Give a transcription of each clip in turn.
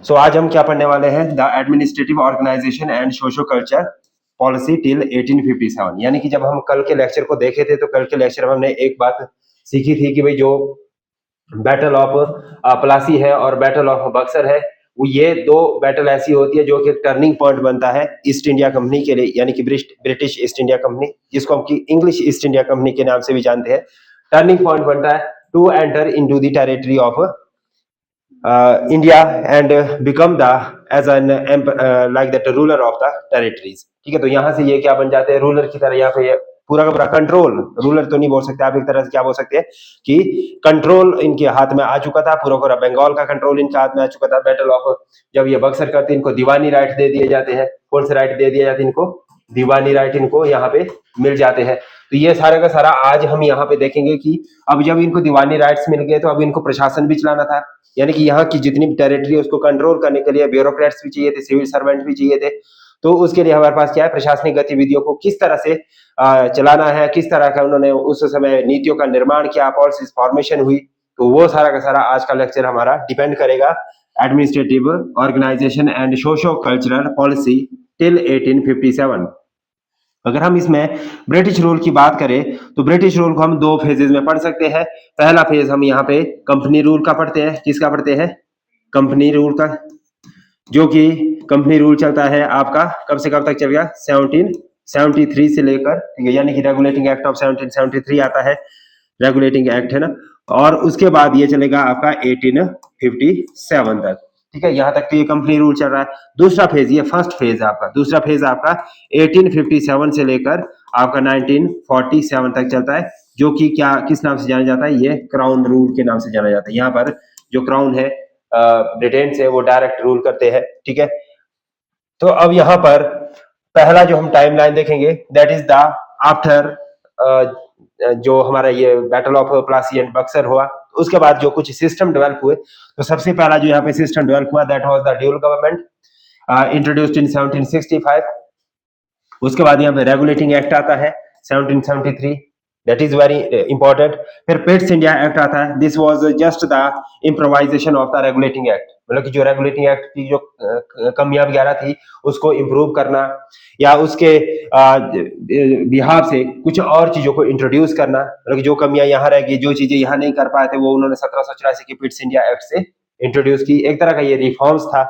सो आज हम क्या पढ़ने वाले हैं, the administrative organisation and socio culture policy till 1857। यानी कि जब हम कल के लेक्चर को देखे थे तो कल के लेक्चर में हमने एक बात सीखी थी कि भाई जो बैटल ऑफ प्लासी है और बैटल ऑफ बक्सर है, वो ये दो बैटल ऐसी होती है जो कि एक टर्निंग पॉइंट बनता है ईस्ट इंडिया कंपनी के लिए, यानी कि ब्रिटिश ईस्ट इंडिया कंपनी, जिसको हम इंग्लिश ईस्ट इंडिया कंपनी के नाम से भी जानते हैं। टर्निंग पॉइंट बनता है to enter into the territory of India and become the as an like that ruler of the territories। ठीक है, तो यहाँ से ये क्या बन जाते हैं, रूलर की तरह। यहाँ पे ये पूरा का पूरा कंट्रोल, रूलर तो नहीं बोल सकते आप, एक तरह से क्या बोल सकते हैं कि कंट्रोल इनके हाथ में आ चुका था, पूरा पूरा बंगाल का कंट्रोल इनके हाथ में आ चुका था। बैटल ऑफ जब ये बक्सर करते इनको दीवानी राइट दे दिए जाते हैं। कौन से राइट दे दिए जाते हैं इनको? दीवानी राइट इनको यहाँ पे मिल जाते हैं। तो ये सारा का सारा आज हम यहाँ पे देखेंगे कि अब जब इनको दीवानी राइट्स मिल गए तो अब इनको प्रशासन भी चलाना था, यानी कि यहाँ की जितनी भी टेरिटरी है उसको कंट्रोल करने के लिए ब्यूरोक्रेट्स भी चाहिए थे, सिविल सर्वेंट भी चाहिए थे। तो उसके लिए हमारे पास क्या है, प्रशासनिक गतिविधियों को किस तरह से चलाना है, किस तरह का उन्होंने उस समय नीतियों का निर्माण किया, पॉलिसी फॉर्मेशन हुई। तो वो सारा का सारा आज का लेक्चर हमारा डिपेंड करेगा administrative organisation and socio cultural policy till 1857। अगर हम इसमें ब्रिटिश रूल की बात करें तो ब्रिटिश रूल को हम दो फेजेस में पढ़ सकते हैं। पहला फेज हम यहाँ पे कंपनी रूल का पढ़ते हैं। किसका पढ़ते हैं? कंपनी रूल का, जो कि कंपनी रूल चलता है आपका कब से कब तक चलेगा? 1773 से लेकर, ठीक है, यानी कि रेगुलेटिंग एक्ट ऑफ 1773 आता है, रेगुलेटिंग एक्ट है ना, और उसके बाद ये चलेगा आपका 1857 तक। ठीक है, यहाँ तक तो ये कंपनी रूल चल रहा है। दूसरा फेज, ये फर्स्ट फेज आपका, दूसरा फेज आपका 1857 से लेकर आपका 1947 तक चलता है, जो कि क्या किस नाम से जाना जाता है? ये क्राउन रूल के नाम से जाना जाता है। यहाँ पर जो क्राउन है ब्रिटेन से, वो डायरेक्ट रूल करते हैं। ठीक है, तो अब यहाँ पर पहला जो हम टाइमलाइन देखेंगे दैट इज द आफ्टर जो हमारा ये battle of Plassey and Buxar हुआ, उसके बाद जो कुछ सिस्टम डेवलप हुए। तो सबसे पहला जो यहाँ पे सिस्टम डेवलप हुआ that was the dual government introduced in 1765। उसके बाद यहाँ पे रेगुलेटिंग एक्ट आता है 1773, दैट इज वेरी इंपॉर्टेंट। फिर पिट्स इंडिया एक्ट आता है, this was just the improvisation of the regulating act, मतलब कि जो रेगुलेटिंग एक्ट की जो कमियां वगैरह थी उसको इम्प्रूव करना, या उसके बिहार से कुछ और चीजों को इंट्रोड्यूस करना, मतलब कि जो कमियां यहाँ रह गई, जो चीजें यहाँ नहीं कर पाए थे, वो उन्होंने 1784 के पिट्स इंडिया एक्ट से इंट्रोड्यूस की। एक तरह का ये रिफॉर्म्स था।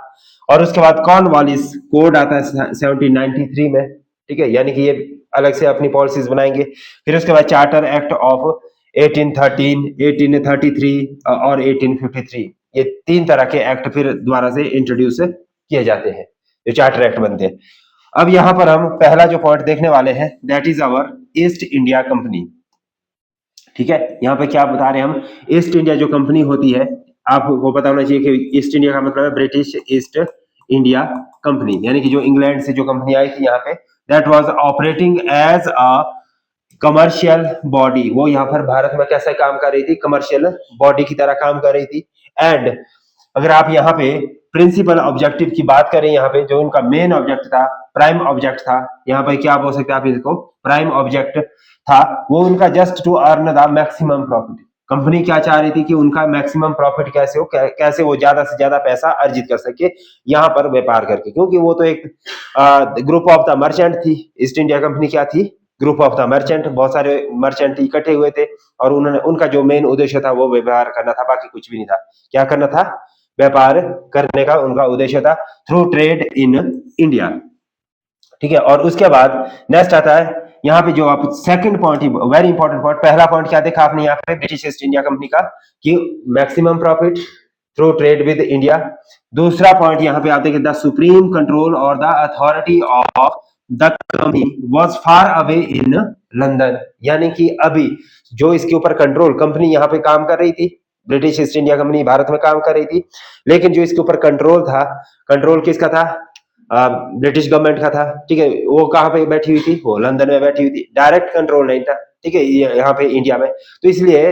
और उसके बाद कॉर्नवालिस कोड आता है 1793 में। ठीक है, यानी कि ये अलग से अपनी पॉलिसीज बनाएंगे। फिर उसके बाद चार्टर एक्ट ऑफ 1813, 1833 और 1853, ये तीन तरह के एक्ट फिर दोबारा से इंट्रोड्यूस किए जाते हैं, ये चार्टर एक्ट बनते हैं। अब यहाँ पर हम पहला जो पॉइंट देखने वाले हैं that is our East India Company. ठीक है, यहाँ पे क्या बता रहे हैं हम, ईस्ट इंडिया जो कंपनी होती है, आपको पता होना चाहिए कि ईस्ट इंडिया का मतलब है ब्रिटिश ईस्ट इंडिया कंपनी, यानी कि जो इंग्लैंड से जो कंपनी आई थी यहाँ पे, that was operating as a commercial body. वो यहाँ पर भारत में कैसे काम कर रही थी? कमर्शियल बॉडी की तरह काम कर रही थी। एंड अगर आप यहाँ पे प्रिंसिपल ऑब्जेक्टिव की बात करें, यहाँ पे जो उनका मेन ऑब्जेक्ट था, प्राइम ऑब्जेक्ट था, यहाँ पे क्या बोल सकते हैं आप इसको, प्राइम ऑब्जेक्ट था, वो उनका just to earn the maximum profit. Company क्या चाह रही थी कि उनका मैक्सिमम प्रॉफिट कैसे हो, कैसे वो ज्यादा से ज्यादा पैसा अर्जित कर सके यहाँ पर व्यापार करके, क्योंकि वो तो एक ग्रुप ऑफ द मर्चेंट थी। ईस्ट इंडिया कंपनी क्या थी? ग्रुप ऑफ द मर्चेंट, बहुत सारे मर्चेंट इकट्ठे हुए थे और उन्होंने, उनका जो मेन उद्देश्य था वो व्यापार करना था, बाकी कुछ भी नहीं था। क्या करना था? व्यापार करने का उनका उद्देश्य था, थ्रू ट्रेड इन इंडिया। ठीक है, और उसके बाद नेक्स्ट आता है यहाँ पे जो आप second point, very important point. पहला पॉइंट क्या देखा आपने यहाँ पे ब्रिटिश ईस्ट इंडिया कंपनी का, कि maximum profit through trade with India. दूसरा पॉइंट यहाँ पे आप देखें, द सुप्रीम कंट्रोल और the authority of the company was far away in London, यानी कि अभी जो इसके ऊपर कंट्रोल, कंपनी यहाँ पे काम कर रही थी, British east India company Bharat में काम कर रही थी, लेकिन जो इसके ऊपर कंट्रोल था, कंट्रोल किसका था? ब्रिटिश गवर्नमेंट का था। ठीक है, वो कहाँ पे बैठी हुई थी? वो लंदन में बैठी हुई थी, डायरेक्ट कंट्रोल नहीं था। ठीक है, यहाँ पे इंडिया में। तो इसलिए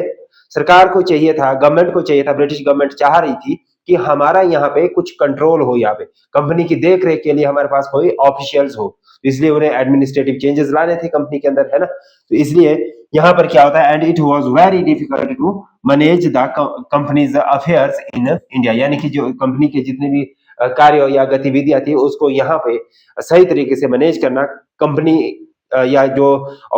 सरकार को चाहिए था, गवर्नमेंट को चाहिए था, ब्रिटिश गवर्नमेंट चाह रही थी कि हमारा यहाँ पे कुछ कंट्रोल हो, यहाँ पे कंपनी की देख रेख के लिए हमारे पास कोई ऑफिशियल्स हो। इसलिए उन्हें एडमिनिस्ट्रेटिव चेंजेस लाने थे कंपनी के अंदर, है ना। तो इसलिए यहाँ पर क्या होता है, and it was very difficult to manage the company's affairs in India, यानी कि जो कंपनी के जितने भी कार्य या गतिविधियां थी उसको यहाँ पे सही तरीके से मैनेज करना कंपनी या जो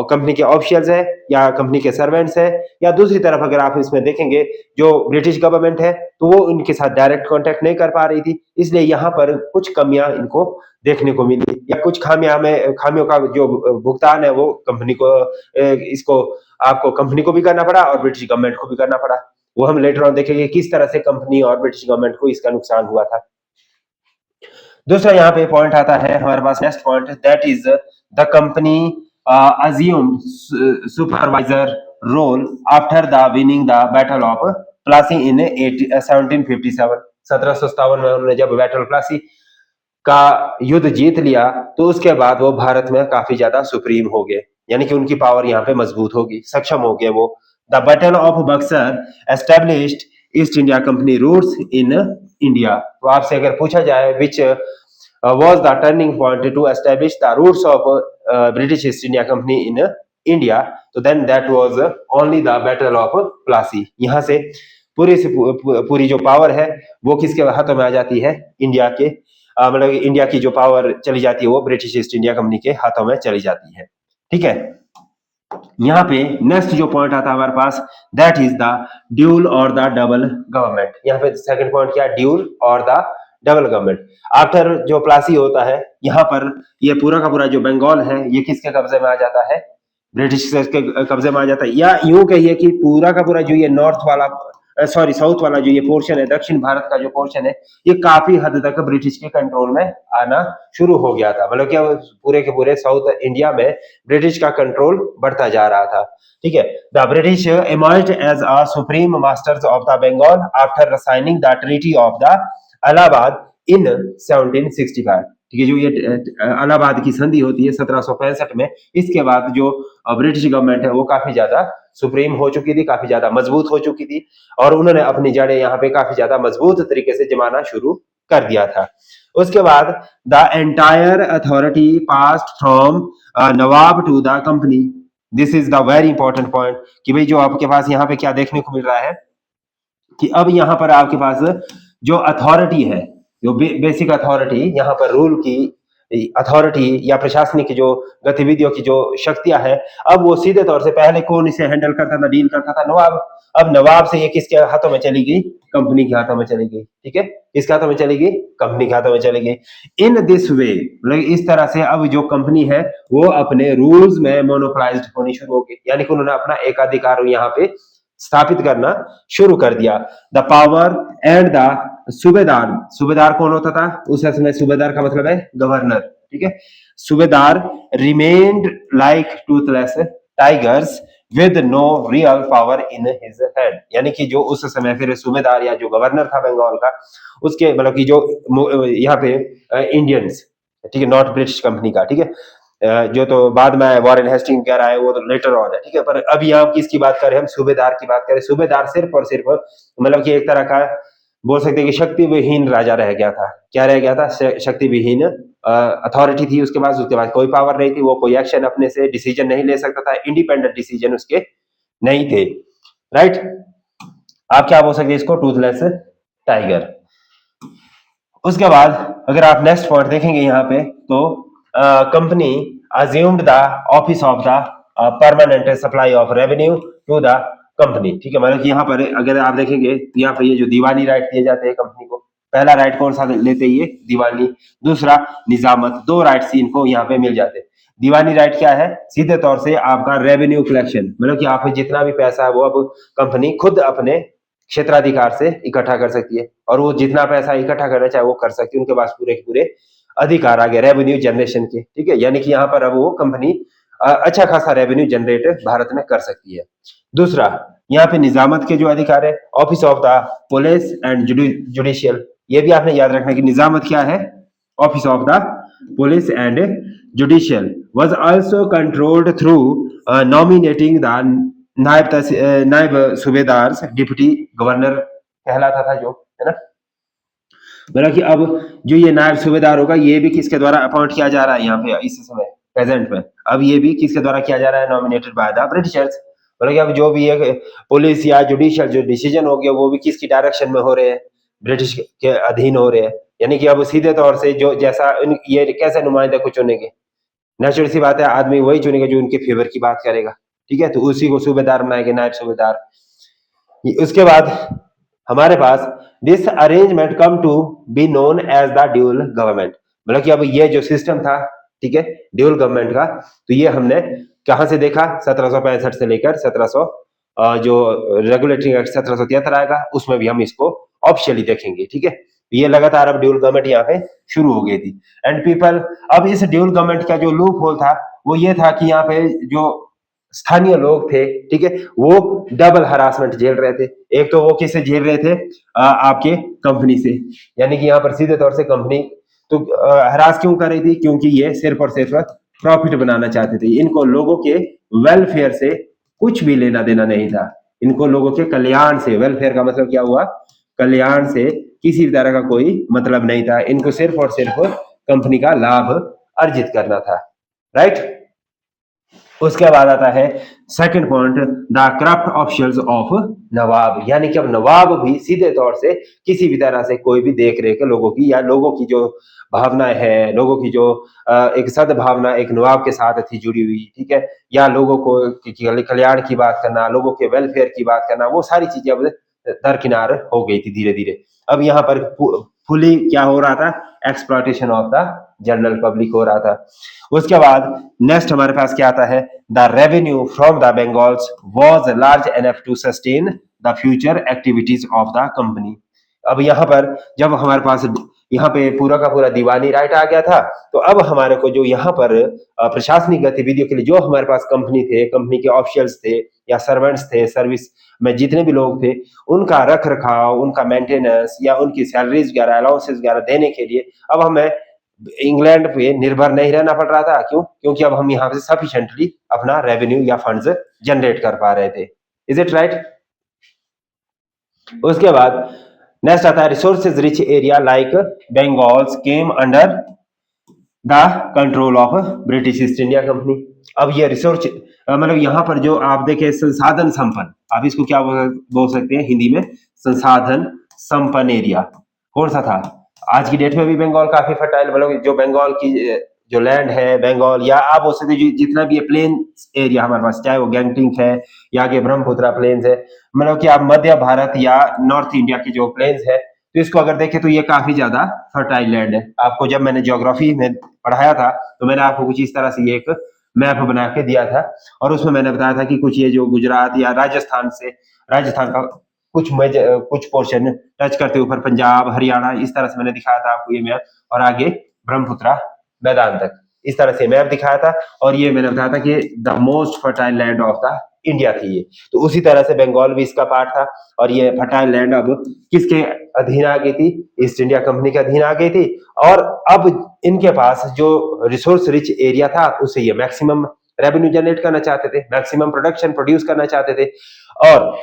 कंपनी के ऑफिशियल्स है या कंपनी के सर्वेंट्स है, या दूसरी तरफ अगर आप इसमें देखेंगे जो ब्रिटिश गवर्नमेंट है तो वो इनके साथ डायरेक्ट कांटेक्ट नहीं कर पा रही थी, इसलिए यहाँ पर कुछ कमियां इनको देखने को मिली, या कुछ खामियों का जो भुगतान है वो कंपनी को इसको आपको कंपनी को भी करना पड़ा और ब्रिटिश गवर्नमेंट को भी करना पड़ा। वो हम लेटर ऑन देखेंगे किस तरह से कंपनी और ब्रिटिश गवर्नमेंट को इसका नुकसान हुआ था। दूसरा यहाँ पे पॉइंट आता है हमारे पास, next point, that is the company assumed supervisor role after the winning the battle of Plassey in 1757। 1757 में उन्होंने जब बैटल प्लासी का युद्ध जीत लिया तो उसके बाद वो भारत में काफी ज्यादा सुप्रीम हो गए, यानी कि उनकी पावर यहाँ पे मजबूत होगी, सक्षम हो गए वो। The battle of Buxar established East India Company roots in India. तो आपसे अगर पूछा जाए विच was the turning point to establish the roots of British East India Company in India, तो then that was only the Battle of Plassey। यहाँ से पूरी जो पावर है वो किसके हाथों में आ जाती है, इंडिया के मतलब इंडिया की जो पावर चली जाती है वो ब्रिटिश ईस्ट इंडिया कंपनी के हाथों में चली जाती है। ठीक है, यहाँ पे नेक्स्ट जो पॉइंट आता है हमारे पास, दैट इज द ड्यूल और द डबल गवर्नमेंट। यहाँ पे सेकंड पॉइंट क्या, ड्यूल और द डबल गवर्नमेंट। आफ्टर जो प्लासी होता है यहाँ पर ये पूरा का पूरा जो बंगाल है ये किसके कब्जे में आ जाता है, ब्रिटिश के कब्जे में आ जाता है, या यूं कहिए कि पूरा का पूरा जो ये नॉर्थ वाला साउथ वाला जो ये पोर्शन है, दक्षिण भारत का जो पोर्शन है, ये काफी हद तक ब्रिटिश के कंट्रोल में आना शुरू हो गया था। मतलब क्या पूरे के पूरे साउथ इंडिया में ब्रिटिश का कंट्रोल बढ़ता जा रहा था। ठीक है, the British emerged as a supreme masters of the Bengal after signing the treaty of the Allahabad in 1765। ठीक है, जो ये इलाहाबाद की संधि होती है 1765 में, इसके बाद जो ब्रिटिश गवर्नमेंट है वो काफी ज्यादा सुप्रीम हो चुकी थी, काफी ज्यादा मजबूत हो चुकी थी, और उन्होंने अपनी जड़ें यहाँ पे काफी ज्यादा मजबूत तरीके से जमाना शुरू कर दिया था। उसके बाद the entire authority passed from nawab to the company. This is the very important point कि भाई जो आपके पास यहाँ पे क्या देखने को मिल रहा है कि अब यहाँ पर आपके पास जो अथॉरिटी है, जो बेसिक अथॉरिटी, यहाँ पर रूल की अथॉरिटी या प्रशासनिक की जो गतिविधियों की जो शक्तियां है, अब वो सीधे तौर से पहले कौन इसे हैंडल करता था, डील करता था, नवाब। अब नवाब से ये किसके हाथों में चली गई, कंपनी के हाथों में चली गई। ठीक है, किसके हाथों में चली गई, कंपनी के हाथों में चली गई। इन दिस वे, मतलब इस तरह से अब जो कंपनी है वो अपने रूल्स में मोनोपोलाइज्ड होनी शुरू हो गई, यानी कि उन्होंने अपना एकाधिकार यहाँ पे स्थापित करना शुरू कर दिया। द पावर एंड द सूबेदार, सूबेदार कौन होता था उस समय, सूबेदार का मतलब है गवर्नर। ठीक है, subedar remained like toothless tigers with no real power in his hand, यानी कि जो उस समय फिर सूबेदार या जो गवर्नर था बंगाल का, उसके मतलब कि जो यहाँ पे इंडियंस, ठीक है, नॉट ब्रिटिश कंपनी का, ठीक है, जो तो बाद में वॉरेन हेस्टिंग कह रहा है वो तो लेटर ऑन है। ठीक है, पर अभी यहाँ किसकी बात करें, हम सूबेदार की बात करें। सूबेदार सिर्फ और सिर्फ मतलब कि एक तरह का बोल सकते हैं कि शक्ति विहीन राजा रह गया था। क्या रह गया था, शक्ति विहीन अथॉरिटी थी उसके पास, उसके बाद कोई पावर नहीं थी, वो कोई एक्शन अपने से डिसीजन नहीं ले सकता था, इंडिपेंडेंट डिसीजन उसके नहीं थे। राइट, आप क्या बोल सकते हैं इसको, टूथलेस टाइगर। उसके बाद अगर आप नेक्स्ट पॉइंट देखेंगे यहाँ पे तो company assumed the office of the permanent supply of revenue to the company. ठीक है, मतलब कि यहाँ पर अगर आप देखेंगे तो यहाँ पर ये जो दीवानी राइट दिए जाते हैं कंपनी को, पहला राइट कौन सा लेते हैं, ये दीवानी, दूसरा निजामत, दो राइट्स इनको यहाँ पे मिल जाते हैं। दीवानी राइट क्या है, सीधे तौर से आपका रेवेन्यू कलेक्शन, मतलब कि आप जितना भी पैसा है वो अब कंपनी खुद अपने क्षेत्राधिकार से इकट्ठा कर सकती है, और वो जितना पैसा इकट्ठा करना चाहे वो कर सकती है, उनके पास पूरे के पूरे अधिकार आ गए रेवेन्यू जनरेशन के। ठीक है, यानी कि यहाँ पर अब वो कंपनी अच्छा खासा रेवेन्यू जनरेट भारत में कर सकती है। दूसरा, यहाँ पे निजामत के जो अधिकार है, office of the police and judicial, ये भी आपने याद रखना कि निजामत क्या है, office of the police and judicial was also controlled through nominating the नायब सूबेदार, डिप्टी गवर्नर कहलाता था जो, है ना। मतलब कि अब जो ये नायब सूबेदार होगा ये भी किसके द्वारा अपॉइंट किया जा रहा है यहाँ पे इस समय प्रेजेंट में, अब ये भी किसके द्वारा किया जा रहा है, नॉमिनेटेड बाय द ब्रिटिशर्स। मतलब कि अब जो भी है पुलिस या जुडिशियल जो डिसीजन हो गया वो भी किसकी डायरेक्शन में हो रहे हैं, ब्रिटिश के अधीन हो रहे हैं, यानी कि अब सीधे तौर से जो जैसा ये कैसे नुमाइंदे को चुनेंगे, नेचुरल सी बात है, आदमी वही चुनेगा जो उनके फेवर की बात करेगा, ठीक है, तो उसी को सूबेदार बनाएंगे, नायब सूबेदार। उसके बाद हमारे पास this arrangement come to be known as the dual government, मतलब कि अब ये जो सिस्टम था, ठीक है, ड्यूल गवर्नमेंट का, तो ये हमने कहां से देखा, 1765 से लेकर 1700 जो रेगुलेटरी एक्ट 1773 आएगा उसमें भी हम इसको ऑफिशियली देखेंगे, ठीक है। ये लगातार अब ड्यूल गवर्नमेंट यहाँ पे शुरू हो गई थी। एंड पीपल, अब इस ड्यूल गवर्नमेंट का जो लूप होल था वो ये था कि यहाँ पे जो स्थानीय लोग थे, ठीक है, वो डबल हरासमेंट झेल रहे थे। एक तो वो किससे झेल रहे थे, आपके कंपनी से, यानी कि यहाँ पर सीधे तौर से कंपनी तो हरास क्यों कर रही थी, क्योंकि ये सिर्फ और सिर्फ प्रॉफिट बनाना चाहते थे, इनको लोगों के वेलफेयर से कुछ भी लेना देना नहीं था, इनको लोगों के कल्याण से, वेलफेयर का मतलब क्या हुआ, कल्याण से किसी भी तरह का कोई मतलब नहीं था, इनको सिर्फ और सिर्फ कंपनी का लाभ अर्जित करना था, राइट। उसके बाद आता है second point, the corrupt officials of nawab, यानी कि अब नवाब भी सीधे तौर से किसी भी तरह से कोई भी देख रेख लोगों की या लोगों की जो भावनाएं है, लोगों की जो एक सद्भावना एक नवाब के साथ थी जुड़ी हुई, ठीक है, या लोगों को कल्याण की बात करना, लोगों के वेलफेयर की बात करना, वो सारी चीजें अब दरकिनार हो गई थी धीरे धीरे। अब यहाँ पर फुली क्या हो रहा था, exploitation of the general public हो रहा था। उसके बाद नेक्स्ट हमारे पास क्या आता है, the revenue from the Bengals was large enough to sustain the future activities of the company. अब यहाँ पर जब हमारे पास यहाँ पे पूरा का पूरा दीवानी राइट आ गया था, तो अब हमारे को जो यहाँ पर प्रशासनिक गतिविधियों के लिए जो हमारे पास कंपनी थे, कंपनी के ऑफिशियल्स थे या सर्वेंट्स थे, सर्विस में जितने भी लोग थे, उनका रख रखाव, उनका मेंटेनेंस या उनकी सैलरीज वगैरह, अलाउंसेस वगैरह देने के लिए अब हमें इंग्लैंड पे निर्भर नहीं रहना पड़ रहा था। क्यों? क्योंकि अब हम यहाँ से सफिशिएंटली अपना रेवेन्यू या फंड्स जनरेट कर पा रहे थे। Is it right? उसके बाद नेक्स्ट आता है resources rich area like Bengal's came under the control of British east India company. अब ये रिसोर्स मतलब यहाँ पर जो आप देखें संसाधन संपन्न, आप इसको क्या बोल सकते हैं हिंदी में, संसाधन संपन्न एरिया कौन सा था? आज की डेट में भी बंगाल काफी फर्टाइल, मतलब जो बंगाल की जो लैंड है बंगाल, या आप बोल सकते जितना भी प्लेन एरिया हमारे पास, चाहे वो गैंगटिंग है या के ब्रह्मपुत्रा प्लेन्स है, मतलब कि आप मध्य भारत या नॉर्थ इंडिया की जो प्लेन्स है, तो इसको अगर देखें तो ये काफी ज्यादा फर्टाइल लैंड है। आपको जब मैंने ज्योग्राफी में पढ़ाया था तो मैंने आपको कुछ इस तरह से ये एक मैप बना के दिया था, और उसमें मैंने बताया था कि कुछ ये जो गुजरात या राजस्थान का कुछ पोर्शन टच करते ऊपर पंजाब, हरियाणा, इस तरह से मैंने दिखाया था आपको ये मैप, और आगे ब्रह्मपुत्रा मैदान तक इस तरह से मैप दिखाया था, और ये मैंने बताया था कि the most fertile land of the India थी ये। तो उसी तरह से बंगाल भी इसका पार्ट था, और ये फर्टाइल लैंड अब किसके अधीन आ गई थी? ईस्ट इंडिया कंपनी के अधीन आ गई थी, और अब इनके पास जो रिसोर्स रिच एरिया था उसे ये मैक्सिमम रेवेन्यू जनरेट करना चाहते थे, मैक्सिमम प्रोडक्शन प्रोड्यूस करना चाहते थे। और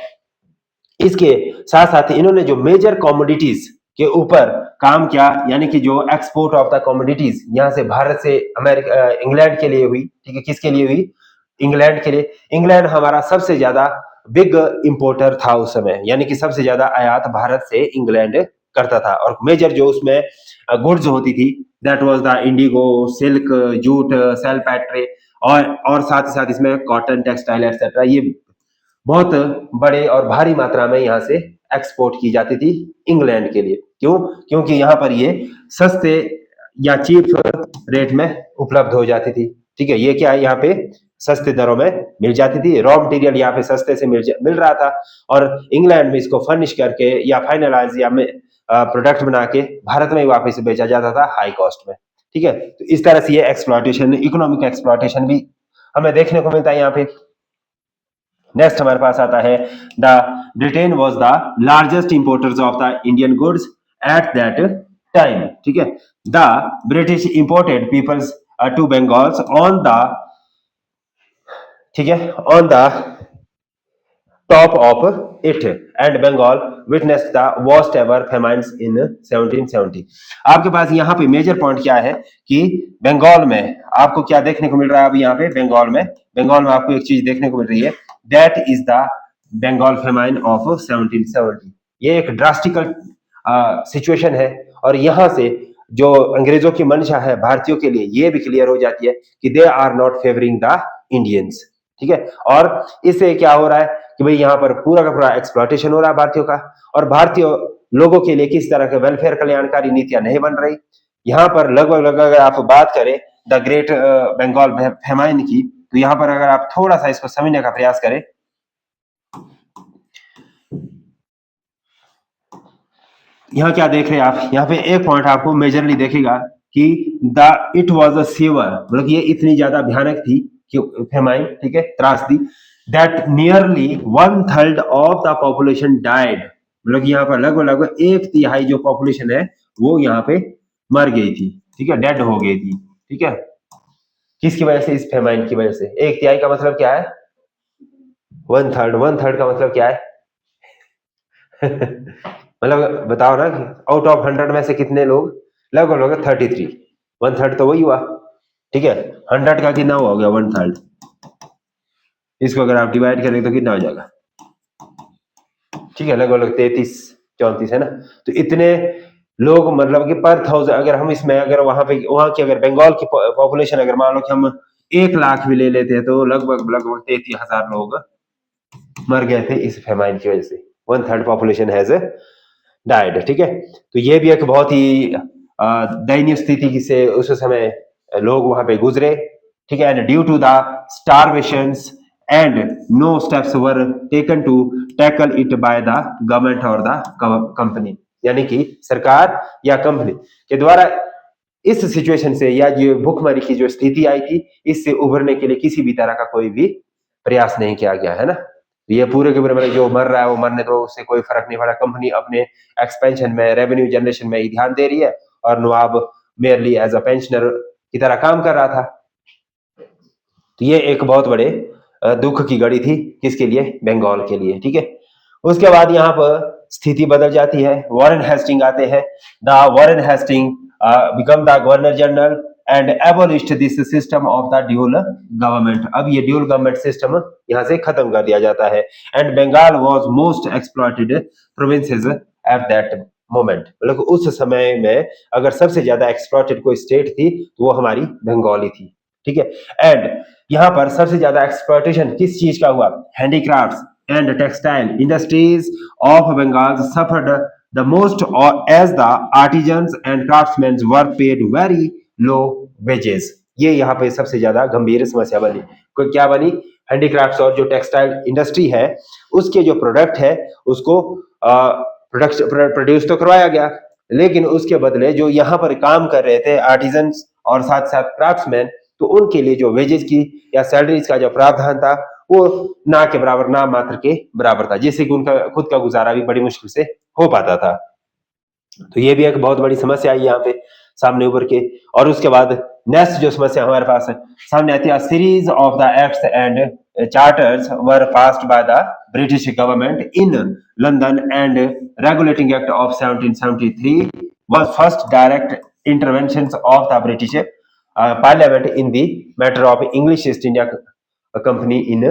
इसके साथ साथ इन्होंने जो मेजर कमोडिटीज के ऊपर काम किया, यानी कि जो एक्सपोर्ट ऑफ द कमोडिटीज यहाँ से भारत से अमेरिका इंग्लैंड के लिए हुई, ठीक है, किसके लिए हुई? इंग्लैंड के लिए। इंग्लैंड हमारा सबसे ज्यादा बिग इंपोर्टर था उस समय, यानी कि सबसे ज्यादा आयात भारत से इंग्लैंड करता था, और मेजर जो उसमें गुड्स होती थी that was the indigo, silk, jute, saltpetre, और साथ ही साथ इसमें कॉटन, टेक्सटाइल एक्सेट्रा, ये बहुत बड़े और भारी मात्रा में यहाँ से एक्सपोर्ट की जाती थी इंग्लैंड के लिए। क्यों? क्योंकि यहाँ पर ये सस्ते या चीप रेट में उपलब्ध हो जाती थी, ठीक है। ये क्या है, यहाँ पे सस्ते दरों में मिल जाती थी, रॉ मटेरियल यहाँ पे सस्ते से मिल रहा था, और इंग्लैंड में इसको फर्निश करके या फाइनलाइज या प्रोडक्ट बना के भारत में वापस बेचा जाता था हाई कॉस्ट में, ठीक है। तो इस तरह से ये एक्सप्लॉयटेशन, इकोनॉमिक एक्सप्लॉयटेशन भी हमें देखने को मिलता है यहाँ पे। नेक्स्ट हमारे पास आता है the Britain was the largest importers of the Indian goods at that time, ठीक है। The British imported peoples to Bengals on the, ठीक है, on the top of it, and Bengal witness the worst ever famines in 1770। आपके पास यहाँ पे major point क्या है कि बंगाल में आपको क्या देखने को मिल रहा है? अभी यहाँ पे बंगाल में आपको एक चीज देखने को मिल रही है, that is the Bengal famine of 1770। ये एक ड्रास्टिकल सिचुएशन है, और यहाँ से जो अंग्रेजों की मंशा है भारतीयों के लिए ये भी क्लियर हो जाती है कि they are not favouring the Indians. ठीक है, और इससे क्या हो रहा है कि भाई यहाँ पर पूरा का पूरा एक्सप्लॉयटेशन हो रहा है भारतीयों का, और भारतीय लोगों के लिए किस तरह के वेलफेयर कल्याणकारी नीतियां नहीं बन रही। यहाँ पर लगभग लगभग अगर आप बात करें द ग्रेट बंगाल फेमाइन की, तो यहाँ पर अगर आप थोड़ा सा इसको समझने का प्रयास करें, यहाँ क्या देख रहे हैं आप, यहाँ पे एक पॉइंट आपको मेजरली देखेगा कि the it was a sewer, मतलब ये इतनी ज्यादा भयानक थी कि फेमाइन, ठीक है, त्रासदी, that nearly 1/3 of the population died, मतलब यहाँ पर लगभग लगभग 1/3 जो पॉपुलेशन है वो यहाँ पे मर गई थी, ठीक है, डेड हो गई थी। ठीक है, किसकी वजह से? इस फेमाइन की वजह से। 1/3 का मतलब क्या है? 1/3। 1/3 का मतलब क्या है? मतलब बताओ ना कि आउट ऑफ 100 में से कितने लोग? लगभग लगभग 33। 1/3 तो वही हुआ, ठीक है। 100 का कितना हो गया? 1/3। इसको अगर आप डिवाइड करें तो कितना हो जाएगा? ठीक है, लगभग लगभग 33-34 है ना। तो इतने लोग, मतलब कि पर 1000, अगर हम इसमें अगर वहां की अगर बंगाल की पॉपुलेशन अगर मान लो कि हम 1 लाख भी ले लेते हैं तो लगभग लगभग 33,000 लोग मर गए थे इस फेमाइन की वजह से। 1/3 पॉपुलेशन हैज डाइड। ठीक है, तो ये भी एक बहुत ही दयनीय स्थिति से उस समय लोग वहां पे गुजरे। ठीक है, and due to the starvations and no steps were taken to tackle it by the government और द कंपनी, यानी कि सरकार या कंपनी के द्वारा इस सिचुएशन से या जो भूखमरी की जो स्थिति आई थी इससे उभरने के लिए किसी भी तरह का कोई भी प्रयास नहीं किया गया, है ना। ये पूरे के पूरे मतलब जो मर रहा है वो मरने दो, उससे कोई फर्क नहीं पड़ा। कंपनी अपने एक्सपेंशन में, रेवेन्यू जनरेशन में ही ध्यान दे रही है और नवाब मेयरली एज अ पेंशनर की तरह काम कर रहा था। तो ये एक बहुत बड़े दुख की घड़ी थी, किसके लिए? बंगाल के लिए। ठीक है, उसके बाद यहाँ पर स्थिति बदल जाती है, वॉरेन हेस्टिंग आते हैं। The Warren Hasting become the governor general and abolished this system of the dual government. अब ये ड्यूल गवर्नमेंट सिस्टम यहाँ से खत्म कर दिया जाता है। And Bengal was most exploited provinces at that moment, मतलब उस समय में अगर सबसे ज्यादा एक्सप्लॉइटेड कोई स्टेट थी तो वो हमारी बंगाल ही थी। ठीक है, एंड यहाँ पर सबसे ज्यादा एक्सप्लॉइटेशन किस चीज का हुआ? Handicrafts and textile industries of Bengal suffered the most as the artisans and craftsmen were paid very low wages। ये यहाँ पे सबसे ज्यादा गंभीर समस्या बनी। कोई क्या बनी? हैंडीक्राफ्ट्स और जो टेक्सटाइल इंडस्ट्री है उसके जो प्रोडक्ट है उसको प्रोड्यूस तो करवाया गया, लेकिन उसके बदले जो यहाँ पर काम कर रहे थे आर्टिजन्स और साथ साथ क्राफ्ट्समैन, तो उनके लिए जो वेजेस की या सैलरीज का जो प्रावधान था वो ना के बराबर, ना मात्र के बराबर था, जिससे कि उनका खुद का गुजारा भी बड़ी मुश्किल से हो पाता था। तो ये भी एक बहुत बड़ी समस्या आई यहाँ पे सामने उभर के। और उसके बाद नेक्स्ट जो समस्या हमारे पास है सामने आती है, series of the acts and charters were passed by the British government in London and regulating act of 1773 was first direct interventions of the British Parliament in the matter of English East India Company in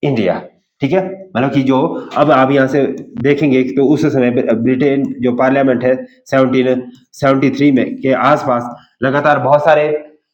India। ठीक है, मतलब कि जो अब आप यहाँ से देखेंगे तो उस समय ब्रिटेन जो पार्लियामेंट है 1773 में के आसपास लगातार बहुत सारे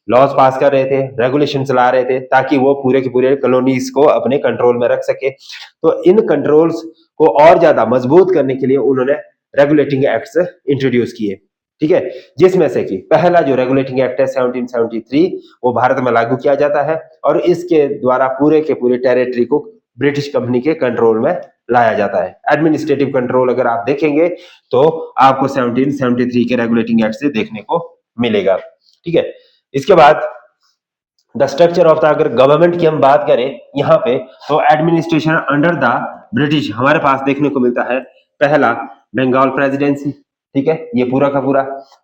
लॉज पास कर रहे थे, रेगुलेशन चला रहे थे ताकि वो पूरे के पूरे कॉलोनीज को अपने कंट्रोल में रख सके। तो इन कंट्रोल्स को और ज्यादा मजबूत करने के लिए उन्होंने रेगुलेटिंग एक्ट्स इंट्रोड्यूस किए। ठीक है, जिसमें से कि पहला जो रेगुलेटिंग एक्ट है 1773 वो भारत में लागू किया जाता है और इसके द्वारा पूरे के पूरे टेरिटरी को ब्रिटिश कंपनी के कंट्रोल में लाया जाता है। एडमिनिस्ट्रेटिव कंट्रोल अगर आप देखेंगे तो आपको 1773 के रेगुलेटिंग एक्ट से देखने को मिलेगा। ठीक है, इसके बाद द स्ट्रक्चर ऑफ द, अगर गवर्नमेंट की हम बात करें यहाँ पे, तो एडमिनिस्ट्रेशन अंडर द ब्रिटिश हमारे पास देखने को मिलता है। पहला बंगाल प्रेसिडेंसी, ठीक है, ये पूरा का पूरा।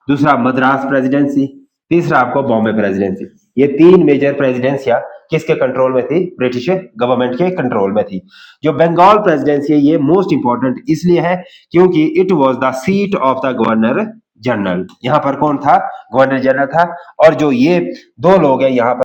दूसरा मद्रास प्रेसिडेंसी, तीसरा आपको बॉम्बे प्रेसिडेंसी। ये 3 मेजर प्रेसिडेंसियां किसके कंट्रोल में थी? ब्रिटिश गवर्नमेंट के कंट्रोल में थी। जो बंगाल प्रेसिडेंसी है ये मोस्ट इंपॉर्टेंट इसलिए है क्योंकि it was the seat of the governor general. यहाँ पर कौन था? गवर्नर जनरल था। और जो ये 2 लोग हैं यहाँ पर